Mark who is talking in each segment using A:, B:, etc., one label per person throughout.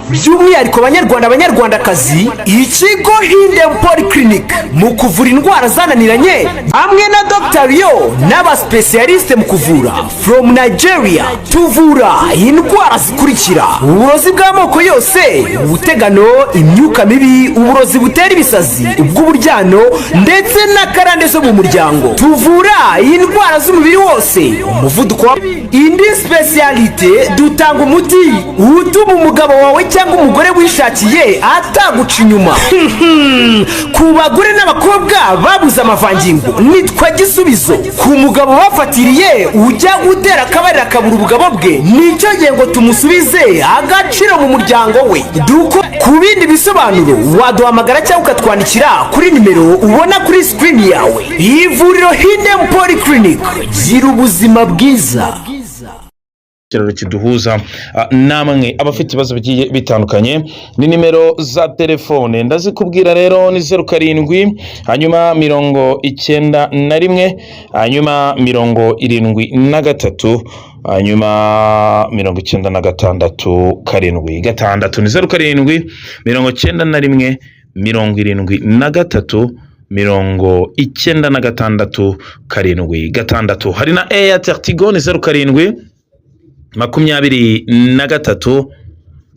A: by'umwihariko abanyarwandakazi, ikigo Hidden Polyclinic mu kuvura indwara zananiranye hamwe na Dr. Rio n'abasipesiyaliste mu kuvura from Nigeria. Tuvura indwara zikurikira: uburozi bw'amoko yose, ubutegano, imyuka mibi, uburozi butera ibisazi, ubw'uburyano ndetse n'akarande zo mu muryango. Tuvura indwara z'umubiri wose, umuvuduko. Indi specialite, dutanga umuti utuma umugabo wawe cyangwa umugore wishakiye ataguca inyuma. Ku bagore n'abakobwa babuze amavangingo, nitwa Gisubizo. Ku mugabo bafatiriye ujya gutera akabarira akabura ubugabo bwe, nicyo gihe ngo tumusubize agaciro mu muryango we. Ku bindi bisobanuro waduhamagara cyangwa ukatwandikira kuri nimero ubona kuri screen yawe. Ivuriro Hidden Polyclinic, gira ubuzima bwiza.
B: Kiraro kiduhuza namwe abafite ibibazo bigiye bitandukanye, ni nimero za telefone ndazikubwira rero, ni 07 hanyuma 91 hanyuma 73 hanyuma 96 karindwi gatandatu, ni 07 91 73 96 karindwi gatandatu. Hari na Airtel Tigo, ni 07 23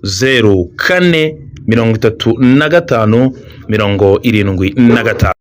B: 04 35 75 75.